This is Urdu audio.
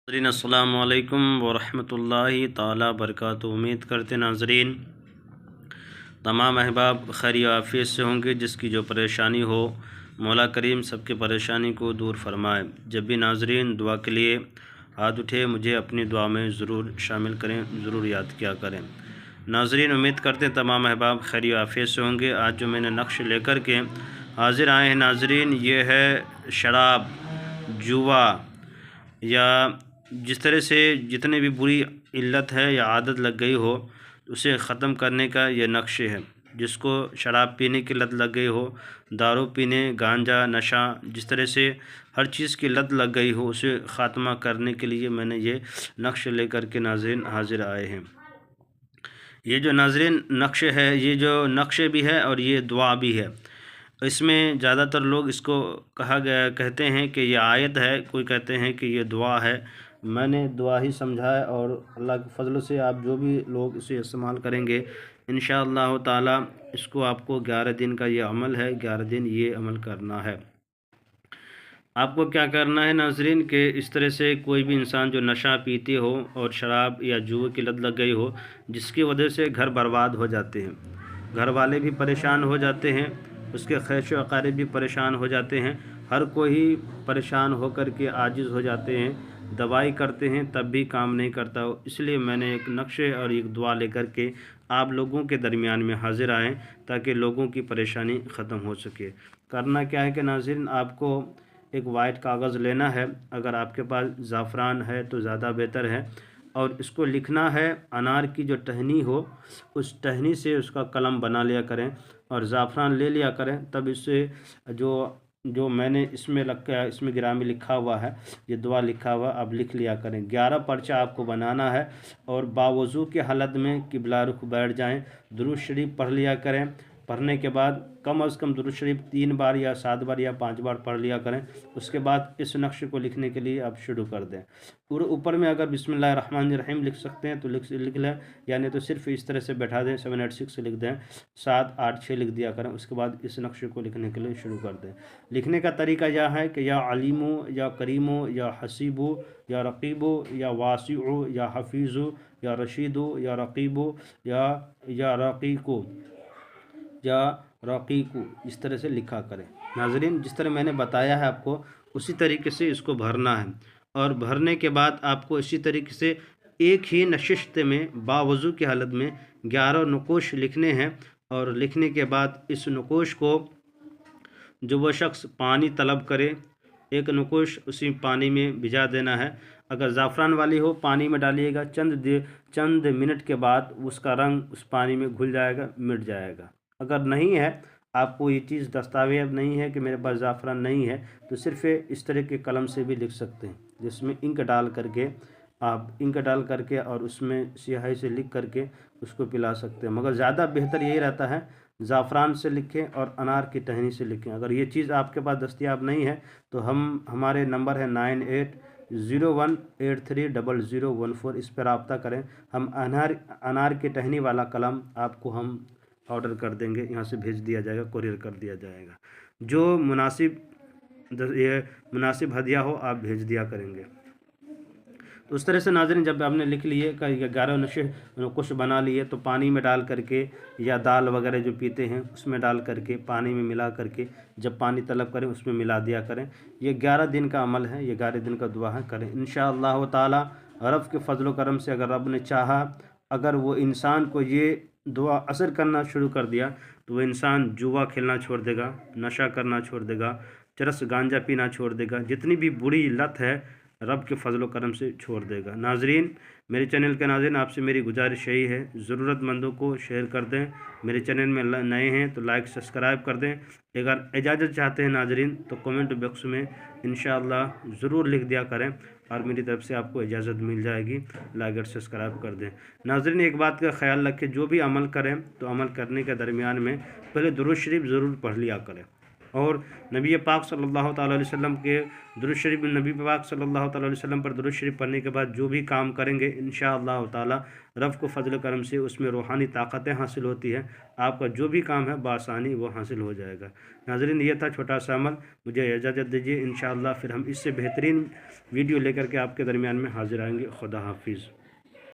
ناظرین السلام علیکم ورحمۃ اللہ تعالی وبرکاتہ۔ امید کرتے ناظرین تمام احباب خیر و عافیت سے ہوں گے۔ جس کی جو پریشانی ہو مولا کریم سب کی پریشانی کو دور فرمائے۔ جب بھی ناظرین دعا کے لیے ہاتھ اٹھے مجھے اپنی دعا میں ضرور شامل کریں، ضرور یاد کیا کریں۔ ناظرین امید کرتے ہیں تمام احباب خیر و عافیت سے ہوں گے۔ آج جو میں نے نقش لے کر کے حاضر آئے ہیں ناظرین، یہ ہے شراب، جوا یا جس طرح سے جتنے بھی بری علت ہے یا عادت لگ گئی ہو اسے ختم کرنے کا یہ نقش ہے۔ جس کو شراب پینے کی لت لگ گئی ہو، دارو پینے، گانجا، نشہ، جس طرح سے ہر چیز کی لت لگ گئی ہو اسے خاتمہ کرنے کے لیے میں نے یہ نقش لے کر کے ناظرین حاضر آئے ہیں۔ یہ جو ناظرین نقش ہے، یہ جو نقش بھی ہے اور یہ دعا بھی ہے۔ اس میں زیادہ تر لوگ اس کو کہتے ہیں کہ یہ آیت ہے، کوئی کہتے ہیں کہ یہ دعا ہے۔ میں نے دعا ہی سمجھا ہے، اور اللہ کے فضل سے آپ جو بھی لوگ اسے استعمال کریں گے انشاءاللہ تعالی اس کو آپ کو 11 دن کا یہ عمل ہے، 11 دن یہ عمل کرنا ہے۔ آپ کو کیا کرنا ہے ناظرین کہ اس طرح سے کوئی بھی انسان جو نشہ پیتے ہو اور شراب یا جوئے کی لت لگ گئی ہو، جس کی وجہ سے گھر برباد ہو جاتے ہیں، گھر والے بھی پریشان ہو جاتے ہیں، اس کے خیش و اقارب بھی پریشان ہو جاتے ہیں، ہر کوئی پریشان ہو کر کے عاجز ہو جاتے ہیں، دوائی کرتے ہیں تب بھی کام نہیں کرتا ہو۔ اس لیے میں نے ایک نقشے اور ایک دعا لے کر کے آپ لوگوں کے درمیان میں حاضر آئیں تاکہ لوگوں کی پریشانی ختم ہو سکے۔ کرنا کیا ہے کہ ناظرین آپ کو ایک وائٹ کاغذ لینا ہے، اگر آپ کے پاس زعفران ہے تو زیادہ بہتر ہے، اور اس کو لکھنا ہے انار کی جو ٹہنی ہو اس ٹہنی سے اس کا قلم بنا لیا کریں اور زعفران لے لیا کریں، تب اس سے جو میں نے اس میں گرامی لکھا ہوا ہے، یہ دعا لکھا ہوا اب لکھ لیا کریں۔ 11 پرچہ آپ کو بنانا ہے اور باوضو کی حالت میں قبلہ رخ بیٹھ جائیں، درود شریف پڑھ لیا کریں۔ پڑھنے کے بعد کم از کم درود شریف 3 بار یا 7 بار یا 5 بار پڑھ لیا کریں۔ اس کے بعد اس نقش کو لکھنے کے لیے آپ شروع کر دیں۔ پورے اوپر میں اگر بسم اللہ الرحمن الرحیم لکھ سکتے ہیں تو لکھ لیں، یعنی تو صرف اس طرح سے بیٹھا دیں، 786 لکھ دیں، 7 8 6 لکھ دیا کریں۔ اس کے بعد اس نقش کو لکھنے کے لیے شروع کر دیں۔ لکھنے کا طریقہ یہ ہے کہ یا علیمو یا کریمو یا حسیبو یا رقیبو یا واسعو یا حفیظو یا رشیدو یا رقیبو یا رقیقو یا رقیقو، اس طرح سے لکھا کریں۔ ناظرین جس طرح میں نے بتایا ہے آپ کو اسی طریقے سے اس کو بھرنا ہے، اور بھرنے کے بعد آپ کو اسی طریقے سے ایک ہی نشست میں باوضو کی حالت میں 11 نقوش لکھنے ہیں، اور لکھنے کے بعد اس نقوش کو جو وہ شخص پانی طلب کرے ایک نقوش اسی پانی میں بھجا دینا ہے۔ اگر زعفران والی ہو پانی میں ڈالیے گا، چند منٹ کے بعد اس کا رنگ اس پانی میں گھل جائے گا، مٹ جائے گا۔ اگر نہیں ہے، آپ کو یہ چیز دستاویز نہیں ہے کہ میرے پاس زعفران نہیں ہے، تو صرف اس طرح کے قلم سے بھی لکھ سکتے ہیں جس میں انک ڈال کر کے اور اس میں سیاہی سے لکھ کر کے اس کو پلا سکتے ہیں، مگر زیادہ بہتر یہی رہتا ہے زعفران سے لکھیں اور انار کی ٹہنی سے لکھیں۔ اگر یہ چیز آپ کے پاس دستیاب نہیں ہے تو ہمارے نمبر ہے 9801830014، اس پر رابطہ کریں، ہم انار کی ٹہنی والا قلم آپ کو ہم آرڈر کر دیں گے، یہاں سے بھیج دیا جائے گا، کوریئر کر دیا جائے گا۔ جو مناسب ہدیہ ہو آپ بھیج دیا کریں گے۔ تو اس طرح سے ناظرین جب آپ نے لکھ لیے کہ 11 نقوش بنا لیے تو پانی میں ڈال کر کے یا دال وغیرہ جو پیتے ہیں اس میں ڈال کر کے پانی میں ملا کر کے جب پانی طلب کریں اس میں ملا دیا کریں۔ یہ 11 دن کا عمل ہے، یہ 11 دن کا دعا ہے، کریں انشاءاللہ تعالی۔ رب کے فضل و کرم سے اگر رب نے چاہا، اگر وہ انسان کو یہ دعا اثر کرنا شروع کر دیا تو وہ انسان جوا کھیلنا چھوڑ دے گا، نشہ کرنا چھوڑ دے گا، چرس گانجا پینا چھوڑ دے گا، جتنی بھی بری لت ہے رب کے فضل و کرم سے چھوڑ دے گا۔ ناظرین میرے چینل کے ناظرین آپ سے میری گزارش یہی ہے، ضرورت مندوں کو شیئر کر دیں، میرے چینل میں نئے ہیں تو لائک سبسکرائب کر دیں۔ اگر اجازت چاہتے ہیں ناظرین تو کمنٹ باکس میں انشاءاللہ ضرور لکھ دیا کریں، اور میری طرف سے آپ کو اجازت مل جائے گی، لائک اور سبسکرائب کر دیں۔ ناظرین ایک بات کا خیال رکھیں، جو بھی عمل کریں تو عمل کرنے کے درمیان میں پہلے درود شریف ضرور پڑھ لیا کریں۔ اور نبی پاک صلی اللہ تعالیٰ علیہ وسلم کے درود شریف نبی پاک صلی اللہ تعالیٰ علیہ وسلم پر درود شریف پڑھنے کے بعد جو بھی کام کریں گے انشاءاللہ تعالیٰ رب کو فضل کرم سے اس میں روحانی طاقتیں حاصل ہوتی ہیں، آپ کا جو بھی کام ہے بآسانی وہ حاصل ہو جائے گا۔ ناظرین یہ تھا چھوٹا سا عمل، مجھے اجازت دیجیے، انشاءاللہ پھر ہم اس سے بہترین ویڈیو لے کر کے آپ کے درمیان میں حاضر آئیں گے۔ خدا حافظ۔